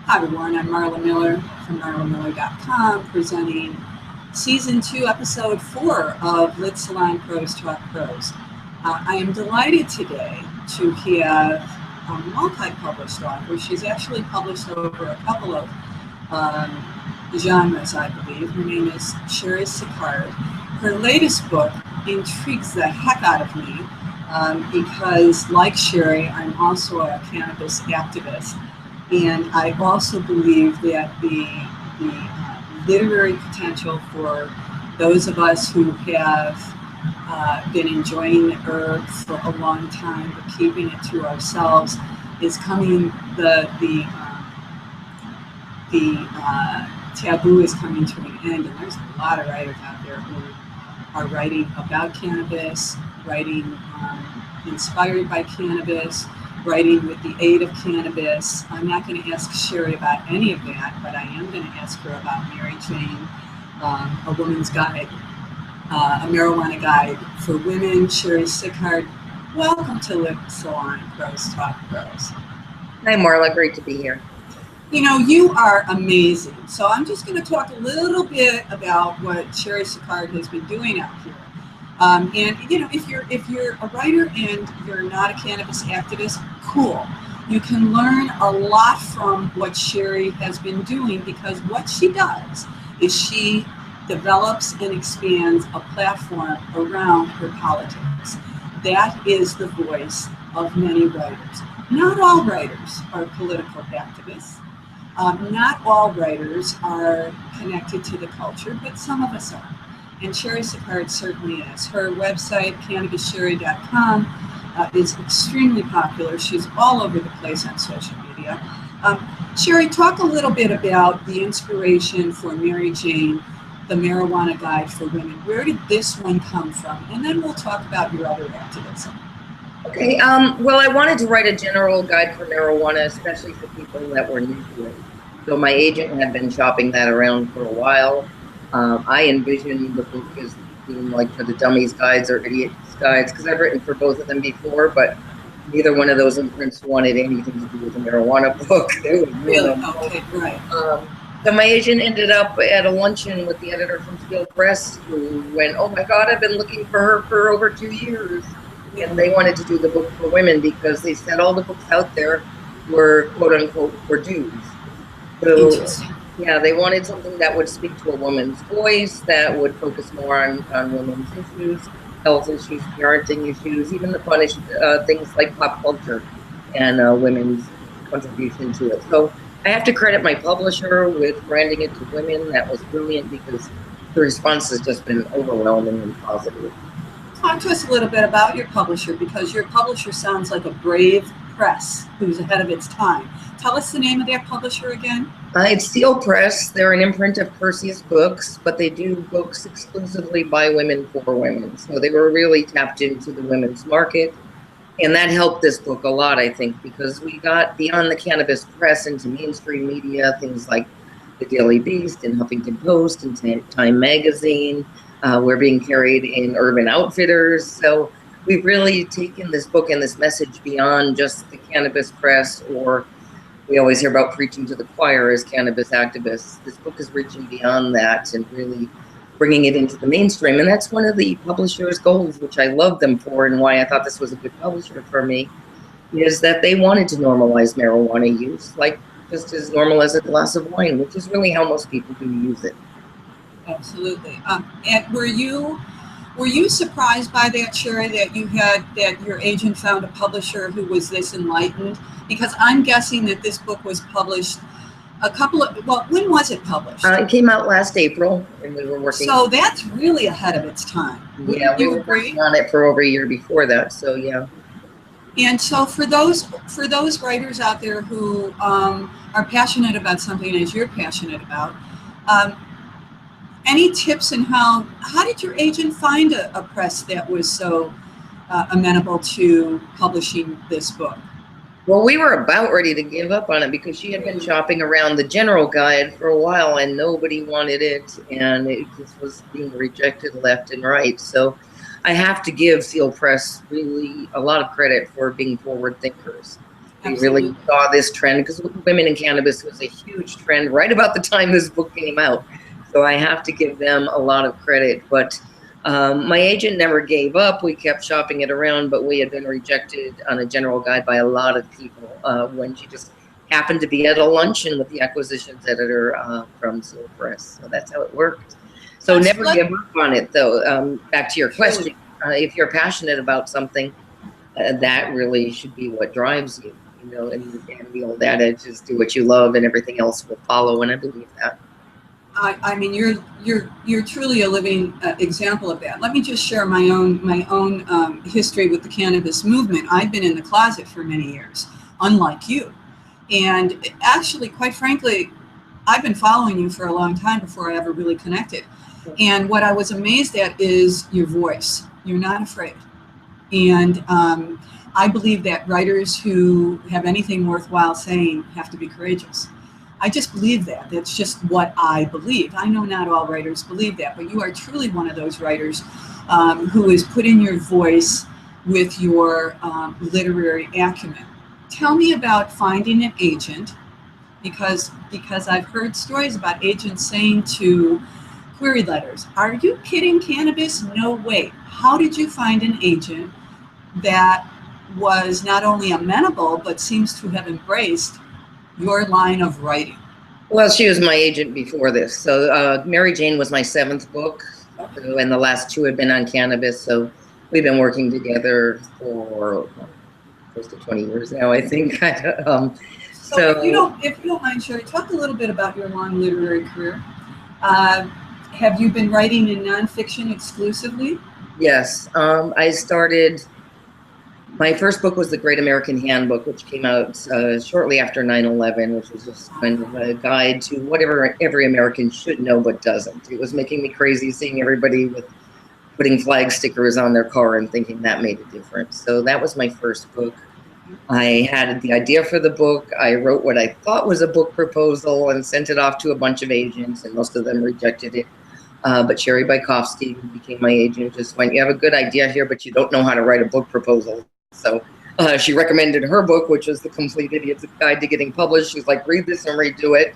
Hi everyone, I'm Marla Miller from marlamiller.com presenting Season 2, Episode 4 of Lit Salon Prose Talk Prose. I am delighted today to have a multi-published author. She's actually published over a couple of genres, I believe. Her name is Cheri Sicard. Her latest book intrigues the heck out of me because, like Cheri, I'm also a cannabis activist. And I also believe that the literary potential for those of us who have been enjoying the herb for a long time, but keeping it to ourselves, is coming. The taboo is coming to an end, and there's a lot of writers out there who are writing about cannabis, writing inspired by cannabis, writing with the aid of cannabis. I'm not going to ask Cheri about any of that, but I am going to ask her about MaryJane, a woman's guide, a marijuana guide for women. Cheri Sicard, welcome to Lit Salon Prose Talk Prose. Hi, Marla. Great to be here. You know, you are amazing. So I'm just going to talk a little bit about what Cheri Sicard has been doing out here. And you know, if you're a writer and you're not a cannabis activist, cool. You can learn a lot from what Cheri has been doing, because what she does is she develops and expands a platform around her politics. That is the voice of many writers. Not all writers are political activists. Not all writers are connected to the culture, but some of us are. And Cheri Sicard certainly is. Her website, cannabischeri.com, is extremely popular. She's all over the place on social media. Cheri, talk a little bit about the inspiration for MaryJane, the marijuana guide for women. Where did this one come from? And then we'll talk about your other activism. Okay. Well, I wanted to write a general guide for marijuana, especially for people that were new to it. So my agent had been shopping that around for a while. I envisioned the book as being like for the dummies guides or idiots guides, because I've written for both of them before, but neither one of those imprints wanted anything to do with a marijuana book. Really? Okay, right. So my agent ended up at a luncheon with the editor from Steel Press, who went, "Oh my God, I've been looking for her for over 2 years." And they wanted to do the book for women because they said all the books out there were quote unquote for dudes. So, interesting. Yeah, they wanted something that would speak to a woman's voice, that would focus more on women's issues, health issues, parenting issues, even the fun things like pop culture and women's contribution to it. So I have to credit my publisher with branding it to women. That was brilliant because the response has just been overwhelmingly positive. Talk to us a little bit about your publisher, because your publisher sounds like a brave press who's ahead of its time. Tell us the name of that publisher again. It's Steel Press. They're an imprint of Perseus Books, but they do books exclusively by women for women. So they were really tapped into the women's market. And that helped this book a lot, I think, because we got beyond the cannabis press into mainstream media, things like the Daily Beast and Huffington Post and Time Magazine. We're being carried in Urban Outfitters. So we've really taken this book and this message beyond just the cannabis press, or we always hear about preaching to the choir as cannabis activists. This book is reaching beyond that and really bringing it into the mainstream. And that's one of the publisher's goals, which I love them for, and why I thought this was a good publisher for me, is that they wanted to normalize marijuana use, like just as normal as a glass of wine, which is really how most people do use it. Absolutely. And were you surprised by that, Cheri, that your agent found a publisher who was this enlightened? Because I'm guessing that this book was published when was it published? It came out last April, and we were working. So that's really ahead of its time. Yeah, we were working on it for over a year before that. So yeah. And so for those writers out there who are passionate about something as you're passionate about, any tips on how did your agent find a press that was so amenable to publishing this book? Well, we were about ready to give up on it because she had been shopping around the general guide for a while and nobody wanted it, and it just was being rejected left and right. So I have to give Steel Press really a lot of credit for being forward thinkers. We really saw this trend because women in cannabis was a huge trend right about the time this book came out. So I have to give them a lot of credit. But my agent never gave up. We kept shopping it around, but we had been rejected on a general guide by a lot of people when she just happened to be at a luncheon with the acquisitions editor from Salon Press. So that's how it worked. So never give up on it, though. Back to your question, if you're passionate about something, that really should be what drives you, you know, and the old adage is do what you love and everything else will follow, and I believe that. I mean, you're truly a living example of that. Let me just share my own history with the cannabis movement. I've been in the closet for many years, unlike you. And actually, quite frankly, I've been following you for a long time before I ever really connected. And what I was amazed at is your voice. You're not afraid. And I believe that writers who have anything worthwhile saying have to be courageous. I just believe that. That's just what I believe. I know not all writers believe that, but you are truly one of those writers who is putting your voice with your literary acumen. Tell me about finding an agent, because I've heard stories about agents saying to query letters, "Are you kidding, cannabis? No way." How did you find an agent that was not only amenable, but seems to have embraced your line of writing? Well, she was my agent before this. So MaryJane was my 7th book, and the last 2 had been on cannabis. So we've been working together for close to 20 years now, I think. So if you don't mind, Cheri, talk a little bit about your long literary career. Have you been writing in nonfiction exclusively? Yes. I started, my first book was The Great American Handbook, which came out shortly after 9/11, which was just kind of a guide to whatever every American should know but doesn't. It was making me crazy seeing everybody with putting flag stickers on their car and thinking that made a difference. So that was my first book. I had the idea for the book. I wrote what I thought was a book proposal and sent it off to a bunch of agents, and most of them rejected it. But Cheri Sicard, who became my agent, just went, "You have a good idea here, but you don't know how to write a book proposal." So she recommended her book, which was The Complete Idiot's Guide to Getting Published. She's like, "Read this and redo it."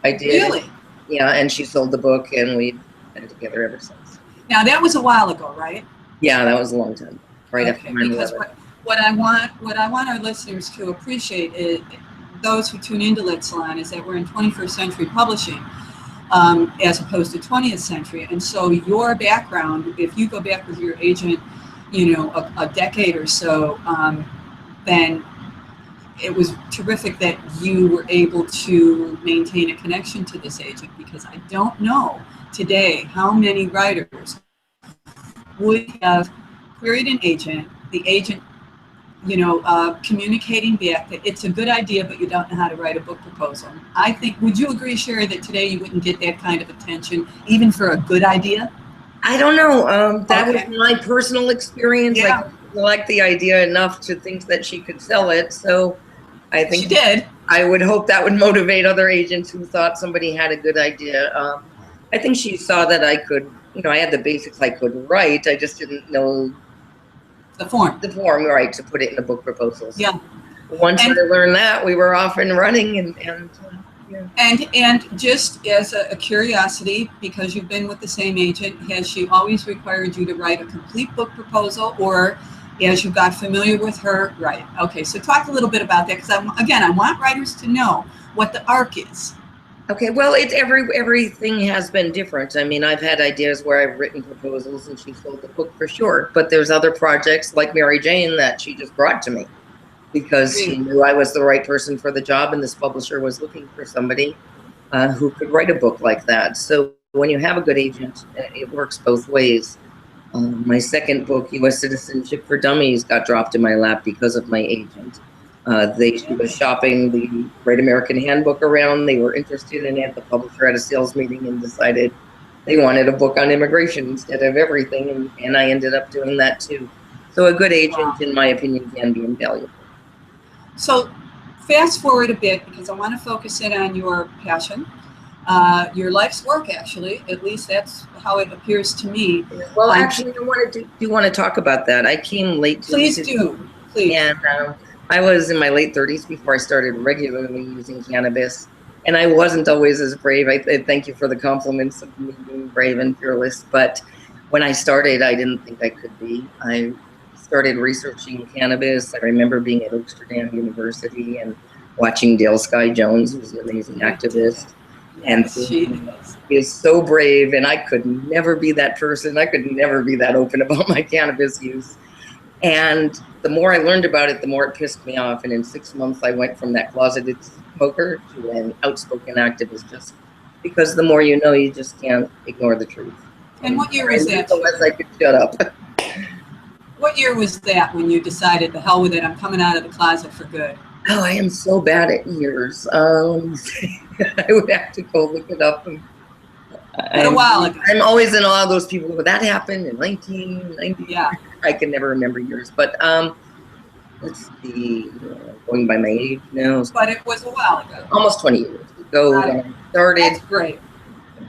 I did. Really? Yeah, and she sold the book, and we've been together ever since. Now, that was a while ago, right? Yeah, that was a long time. Right after 9/11. Because what I want our listeners to appreciate is, those who tune into Lit Salon, is that we're in 21st century publishing. As opposed to 20th century. And so your background, if you go back with your agent, you know, a decade or so, then it was terrific that you were able to maintain a connection to this agent, because I don't know today how many writers would have queried an agent, the agent, you know, communicating back that it's a good idea, but you don't know how to write a book proposal. I think, would you agree, Cheri, that today you wouldn't get that kind of attention, even for a good idea? I don't know. That was my personal experience. Yeah. I liked the idea enough to think that she could sell it. So I think she did. I would hope that would motivate other agents who thought somebody had a good idea. I think she saw that I could, you know, I had the basics I could write. I just didn't know the form, right, to put it in a book proposal. So yeah. Once I learned that, we were off and running, and just as a curiosity, because you've been with the same agent, has she always required you to write a complete book proposal, or as you got familiar with her, right? Okay, so talk a little bit about that, because I want writers to know what the arc is. Okay, well, everything has been different. I mean, I've had ideas where I've written proposals and she sold the book for sure, but there's other projects like MaryJane that she just brought to me because she knew I was the right person for the job, and this publisher was looking for somebody who could write a book like that. So when you have a good agent, it works both ways. My second book, U.S. Citizenship for Dummies, got dropped in my lap because of my agent. She was shopping the Great American Handbook around. They were interested in it. The publisher had a sales meeting and decided they wanted a book on immigration instead of everything, and I ended up doing that too. So a good agent, in my opinion, can be invaluable. So fast forward a bit, because I want to focus in on your passion, your life's work, actually. At least that's how it appears to me. Well, actually, I do want to talk about that. I came late to Please do. Please. And I was in my late 30s before I started regularly using cannabis, and I wasn't always as brave. I thank you for the compliments of me being brave and fearless, but when I started, I didn't think I could be. I started researching cannabis. I remember being at Amsterdam University and watching Dale Sky Jones, who's an amazing activist, and she is so brave, and I could never be that person. I could never be that open about my cannabis use. And the more I learned about it, the more it pissed me off. And in 6 months, I went from that closeted smoker to an outspoken activist, just because the more you know, you just can't ignore the truth. And what year was that? The less I could shut up. What year was that when you decided, the hell with it, I'm coming out of the closet for good? Oh, I am so bad at years. I would have to go look it up. A while ago. I'm always in awe of those people. But that happened in 1990. Yeah. I can never remember years. But let's see, going by my age now. But it was a while ago. Almost 20 years ago when I started. That's great.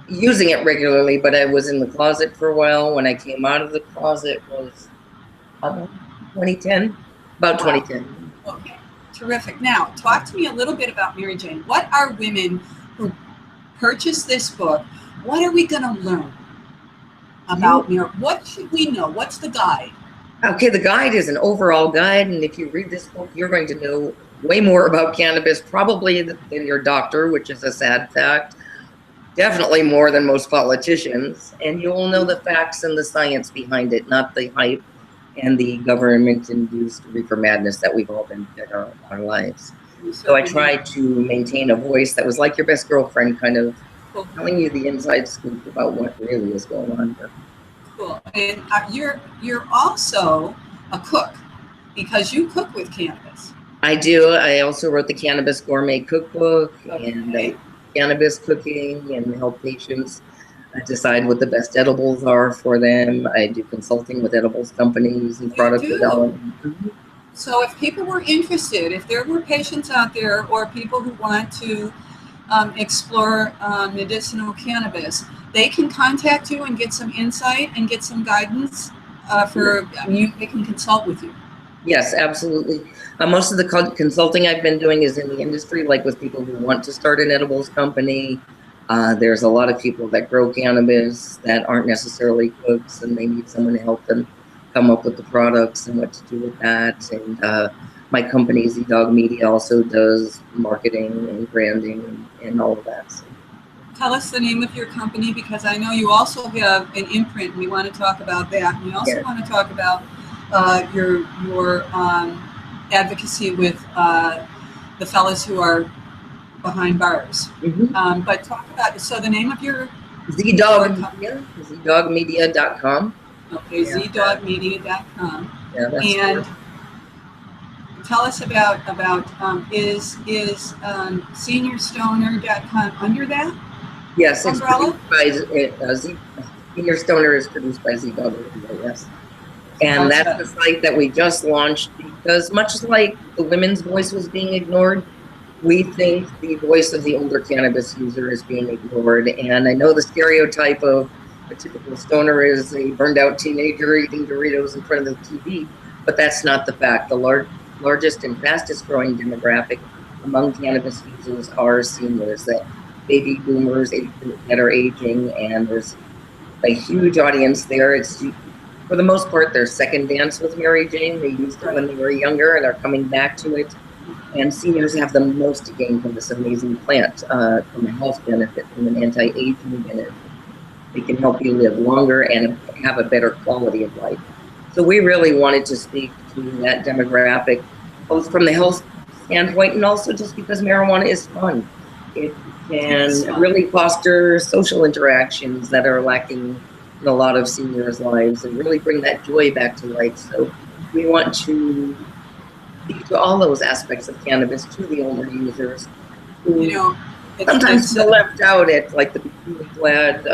Using it regularly, but I was in the closet for a while. When I came out of the closet was 2010, about 2010. Okay, terrific. Now, talk to me a little bit about MaryJane. What are women who purchase this book, what are we going to learn about marijuana? What should we know? What's the guide? Okay, the guide is an overall guide, and if you read this book, you're going to know way more about cannabis, probably than your doctor, which is a sad fact. Definitely more than most politicians, and you will know the facts and the science behind it, not the hype and the government-induced reefer madness that we've all been in our lives. So I tried to maintain a voice that was like your best girlfriend, kind of telling you the inside scoop about what really is going on here. Cool. And you're also a cook, because you cook with cannabis. I do. I also wrote the Cannabis Gourmet Cookbook, and cannabis cooking, and help patients decide what the best edibles are for them. I do consulting with edibles companies and product development. So if people were interested, if there were patients out there or people who want to explore medicinal cannabis, they can contact you and get some insight and get some guidance they can consult with you. Yes, absolutely. Most of the consulting I've been doing is in the industry, like with people who want to start an edibles company. There's a lot of people that grow cannabis that aren't necessarily cooks, and they need someone to help them come up with the products and what to do with that. And my company, Z-Dog Media, also does marketing and branding and all of that. So. Tell us the name of your company, because I know you also have an imprint. We want to talk about that. We also want to talk about your advocacy with the fellas who are behind bars. But talk about, so the name of your Z-Dog Media, zdogmedia.com. Okay, zdogmedia.com. Yeah, that's and true. Tell us about is seniorstoner.com under that? Yes, it's umbrella? produced by Senior Stoner is produced by Z-Dog Media, yes. And that's the site that we just launched, because much like the women's voice was being ignored, we think the voice of the older cannabis user is being ignored. And I know the stereotype of a typical stoner is a burned out teenager eating Doritos in front of the TV, but that's not the fact. The largest and fastest growing demographic among cannabis users are seniors, that baby boomers that are aging, and there's a huge audience there. It's, for the most part, their second dance with MaryJane. They used it when they were younger and are coming back to it. And seniors have the most to gain from this amazing plant, from a health benefit, from an anti-aging benefit. They can help you live longer and have a better quality of life. So we really wanted to speak to that demographic, both from the health standpoint and also just because marijuana is fun. It can really foster social interactions that are lacking in a lot of seniors' lives and really bring that joy back to life. So we want to speak to all those aspects of cannabis to the older users who sometimes feel left out at like the Bikini Glad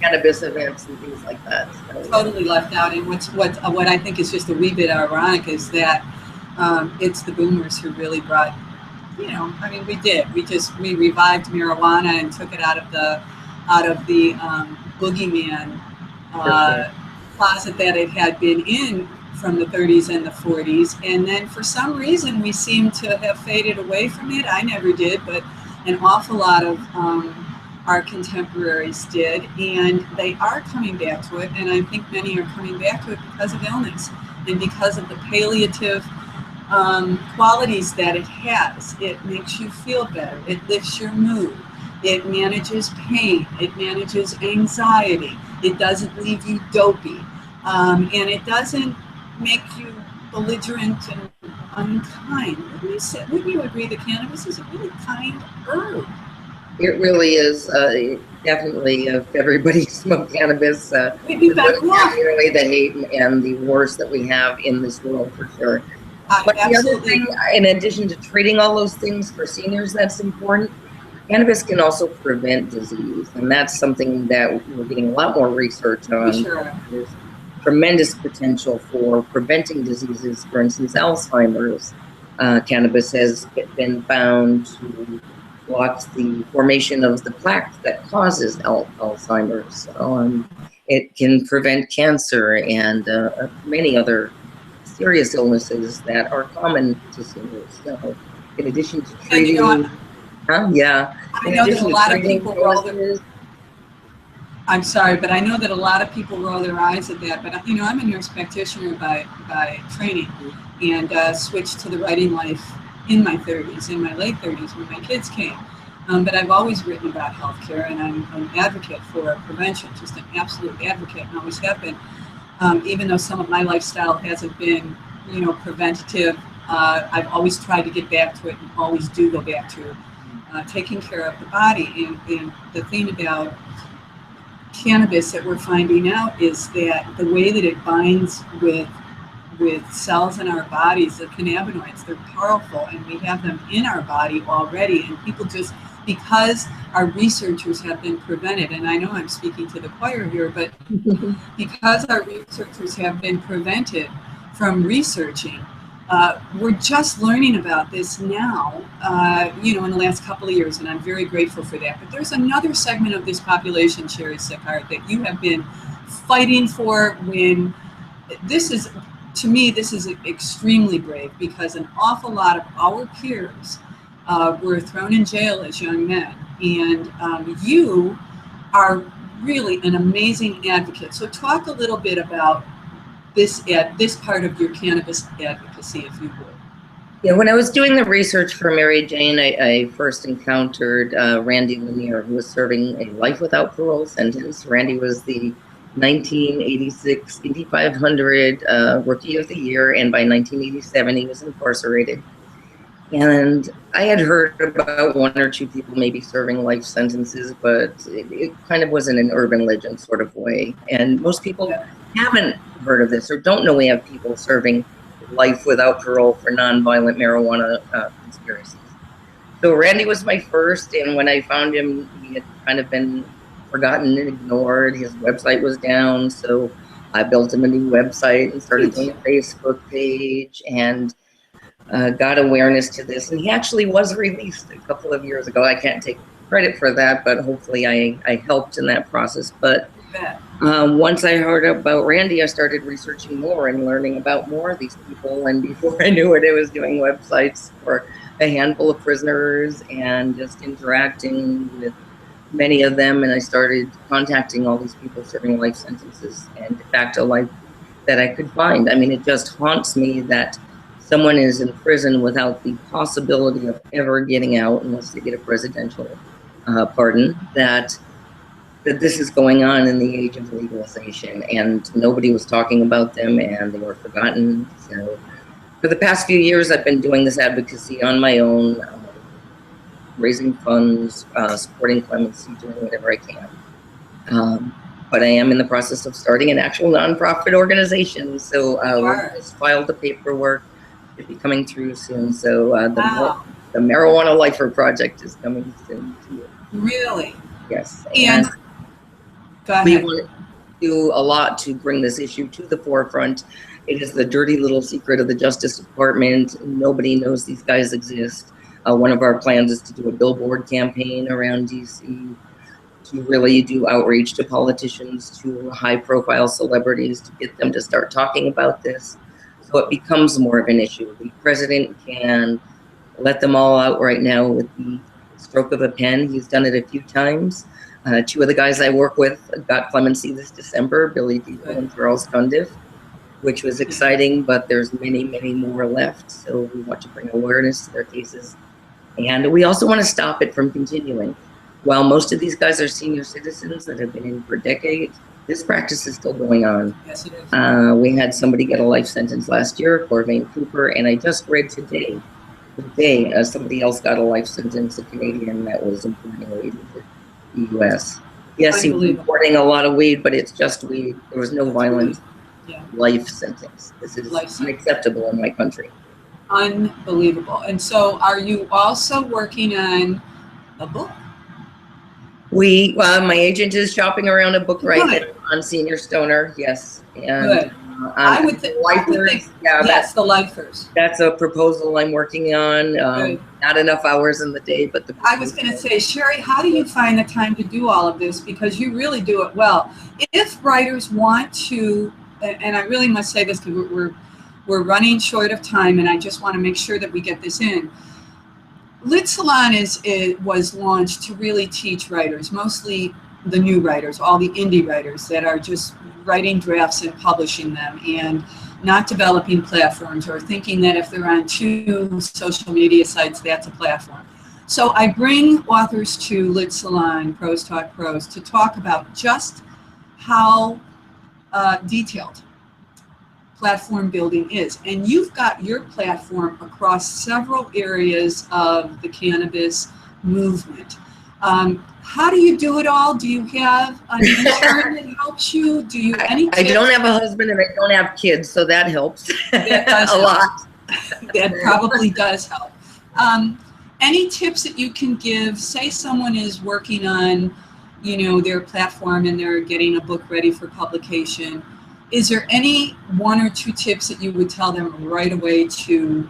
cannabis events and things like that. So, totally left out. And what I think is just a wee bit ironic is that it's the boomers who really brought, I mean, we revived marijuana and took it out of the boogeyman closet that it had been in from the 30s and the 40s. And then for some reason, we seem to have faded away from it. I never did, but an awful lot of our contemporaries did. And they are coming back to it. And I think many are coming back to it because of illness and because of the palliative qualities that it has. It makes you feel better. It lifts your mood. It manages pain. It manages anxiety. It doesn't leave you dopey. And it doesn't make you belligerent and unkind. Wouldn't you agree that cannabis is a really kind herb? It really is. Definitely, if everybody smoked cannabis, we'd be better off. Really the hate and the wars that we have in this world, for sure. But the other thing, in addition to treating all those things for seniors, that's important. Cannabis can also prevent disease, and that's something that we're getting a lot more research on. Sure. There's tremendous potential for preventing diseases. For instance, Alzheimer's. Cannabis has been found to block the formation of the plaque that causes Alzheimer's. It can prevent cancer and many other serious illnesses that are common to seniors. So, in addition to treating, yeah. I know that a lot of people roll their. I'm sorry, but I know that a lot of people roll their eyes at that. But you know, I'm a nurse practitioner by training, and switched to the writing life in my 30s, in my late 30s when my kids came. But I've always written about healthcare, and I'm an advocate for prevention, just an absolute advocate, and always have been. Even though some of my lifestyle hasn't been, you know, preventative, I've always tried to get back to it, and always do go back to taking care of the body. And the thing about cannabis that we're finding out is that the way that it binds with cells in our bodies, the cannabinoids, they're powerful, and we have them in our body already. And people just, because our researchers have been prevented, and I know I'm speaking to the choir here, but because our researchers have been prevented from researching, we're just learning about this now, you know, in the last couple of years, and I'm very grateful for that. But there's another segment of this population, Cheri Sicard, that you have been fighting for. When this is, to me, this is extremely brave, because an awful lot of our peers were thrown in jail as young men, and you are really an amazing advocate. So talk a little bit about this part of your cannabis advocacy, if you would. Yeah, when I was doing the research for MaryJane, I first encountered Randy Lanier, who was serving a life without parole sentence. Randy was the 1986 Indy 500 Rookie of the Year, and by 1987 he was incarcerated. And I had heard about one or two people maybe serving life sentences, but it kind of was in an urban legend sort of way. And most people haven't heard of this or don't know we have people serving life without parole for nonviolent marijuana conspiracies. So Randy was my first, and when I found him, he had kind of been forgotten and ignored. His website was down, so I built him a new website and started doing a Facebook page, and got awareness to this. And he actually was released a couple of years ago. I can't take credit for that, but hopefully I helped in that process. But once I heard about Randy, I started researching more and learning about more of these people. And before I knew it, I was doing websites for a handful of prisoners and just interacting with many of them. And I started contacting all these people serving life sentences and de facto life that I could find. I mean, it just haunts me that someone is in prison without the possibility of ever getting out unless they get a presidential pardon, that this is going on in the age of legalization, and nobody was talking about them, and they were forgotten. So for the past few years, I've been doing this advocacy on my own, raising funds, supporting clemency, doing whatever I can. But I am in the process of starting an actual nonprofit organization. So we just filed the paperwork. It'll be coming through soon. So the Marijuana Lifer Project is coming soon too. Really? Yes. And we want to do a lot to bring this issue to the forefront. It is the dirty little secret of the Justice Department. Nobody knows these guys exist. One of our plans is to do a billboard campaign around DC to really do outreach to politicians, to high-profile celebrities, to get them to start talking about this. So it becomes more of an issue. The president can let them all out right now with the stroke of a pen. He's done it a few times. Two of the guys I work with got clemency this December, Billy Deagle and Charles Cundiff, which was exciting, but there's many, many more left. So we want to bring awareness to their cases. And we also want to stop it from continuing. While most of these guys are senior citizens that have been in for decades, this practice is still going on. Yes, it is. We had somebody get a life sentence last year, Corvain Cooper, and I just read today, somebody else got a life sentence, a Canadian that was importing weed into the U.S. Yes, he was importing a lot of weed, but it's just weed. There was no violence. Yeah. Life sentence. This is unacceptable in my country. Unbelievable. And so are you also working on a book? My agent is shopping around a book right now on Senior Stoner, yes. And I would think, yes, the lifers. That's a proposal I'm working on. Not enough hours in the day, but I was going to say, Cheri, how do you find the time to do all of this? Because you really do it well. If writers want to, and I really must say this because we're running short of time, and I just want to make sure that we get this in. Lit Salon was launched to really teach writers, mostly the new writers, all the indie writers that are just writing drafts and publishing them and not developing platforms or thinking that if they're on 2 social media sites, that's a platform. So I bring authors to Lit Salon, Prose Talk Prose, to talk about just how detailed platform building is. And you've got your platform across several areas of the cannabis movement. How do you do it all? Do you have an intern that helps you? Do you any? I don't have a husband and I don't have kids, so that helps that does a lot. That probably does help. Any tips that you can give? Say someone is working on, their platform and they're getting a book ready for publication. Is there any 1 or 2 tips that you would tell them right away to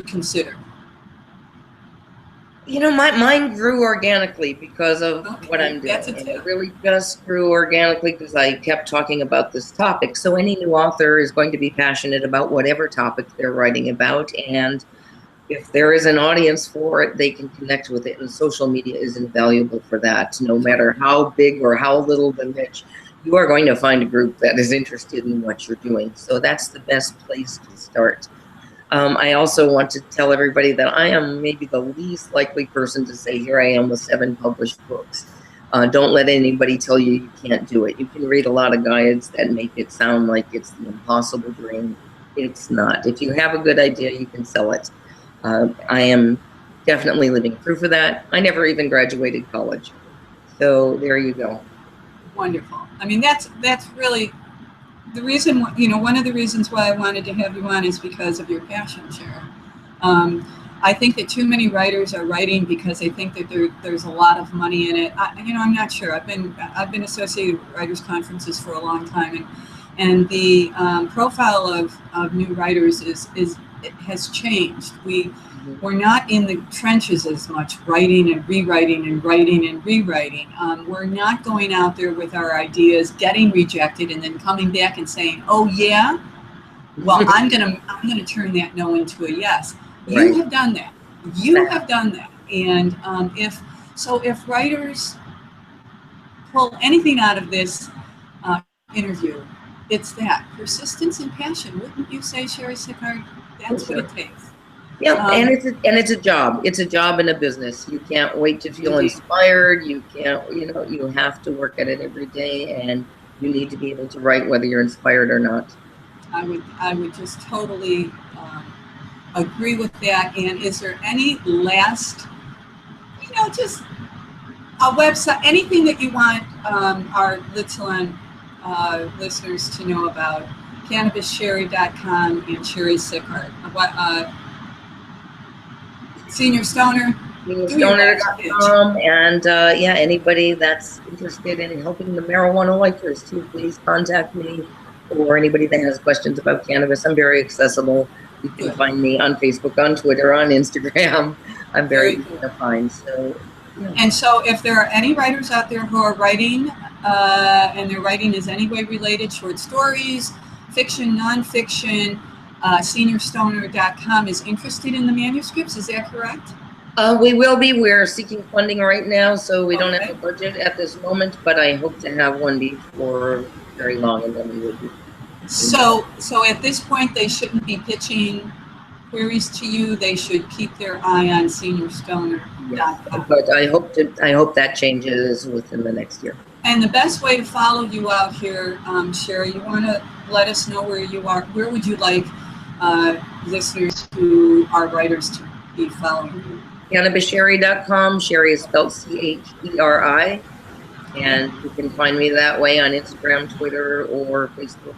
consider? Mine grew organically because of what I'm doing. It really just grew organically because I kept talking about this topic. So any new author is going to be passionate about whatever topic they're writing about. And if there is an audience for it, they can connect with it. And social media is invaluable for that. No matter how big or how little the niche, you are going to find a group that is interested in what you're doing. So that's the best place to start. I also want to tell everybody that I am maybe the least likely person to say, here I am with 7 published books. Don't let anybody tell you you can't do it. You can read a lot of guides that make it sound like it's the impossible dream. It's not. If you have a good idea, you can sell it. I am definitely living proof of that. I never even graduated college. So there you go. Wonderful. I mean, that's really the reason, one of the reasons why I wanted to have you on is because of your passion, Cheri. I think that too many writers are writing because they think that there's a lot of money in it. I'm not sure. I've been associated with writers' conferences for a long time, and the profile of new writers has changed. We're not in the trenches as much, writing and rewriting and writing and rewriting. We're not going out there with our ideas, getting rejected, and then coming back and saying, "Oh yeah, well I'm gonna turn that no into a yes." You have done that. You have done that. And if writers pull anything out of this interview, it's that persistence and passion. Wouldn't you say, Cheri Sicard? That's what it takes. Yeah, and it's a job. It's a job and a business. You can't wait to feel inspired. You can't, you have to work at it every day, and you need to be able to write whether you're inspired or not. I would just totally agree with that. And is there any last, just a website, anything that you want our Lit Salon listeners to know about? CannabisCheri.com and Cheri Sicard. Senior Stoner. SeniorStoner.com, and anybody that's interested in helping the marijuana lifers too, please contact me, or anybody that has questions about cannabis. I'm very accessible. You can find me on Facebook, on Twitter, on Instagram. I'm very easy to find. So, yeah. And so, if there are any writers out there who are writing, and their writing is any way related, short stories, fiction, nonfiction, seniorstoner.com is interested in the manuscripts. Is that correct? We will be. We're seeking funding right now, so we don't have Okay. a budget at this moment, but I hope to have one before very long, and then we would be. So at this point, they shouldn't be pitching queries to you. They should keep their eye on seniorstoner.com. Yes, but I hope that changes within the next year. And the best way to follow you out here, Cheri, you want to let us know where you are. Where would you like listeners who are writers to be following you? CannabisCheri.com. Cheri is spelled Cheri, and you can find me that way on Instagram, Twitter, or Facebook.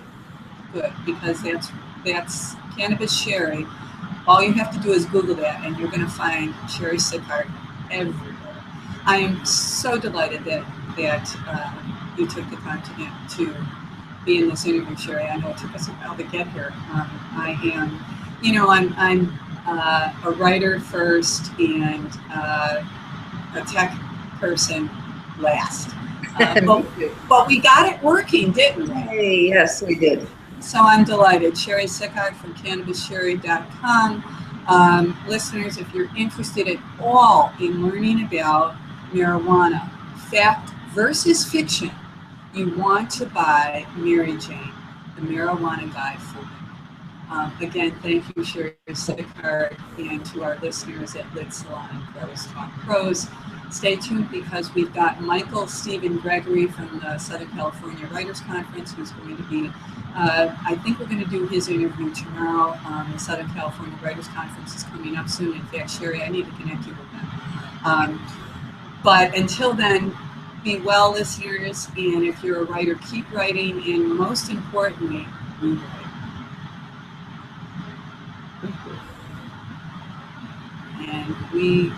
Good, because that's Cannabis Cheri. All you have to do is Google that, and you're going to find Cheri Sicard everywhere. I am so delighted that you took the time to be in this interview, Cheri. I know it took us a while to get here. I am, I'm a writer first and a tech person last. But we got it working, didn't we? Hey, yes, we did. So I'm delighted. Cheri Sicard from CannabisCheri.com. Listeners, if you're interested at all in learning about marijuana, fact versus fiction, you want to buy MaryJane, the Marijuana Guide for Women. Again, thank you, Cheri Sicard, and to our listeners at Lit Salon and Prose Talk Prose. Stay tuned because we've got Michael Stephen Gregory from the Southern California Writers Conference who's going to be, I think we're going to do his interview tomorrow. The Southern California Writers Conference is coming up soon. In fact, Cheri, I need to connect you with them. But until then, be well, listeners, and if you're a writer, keep writing, and most importantly, rewrite. And we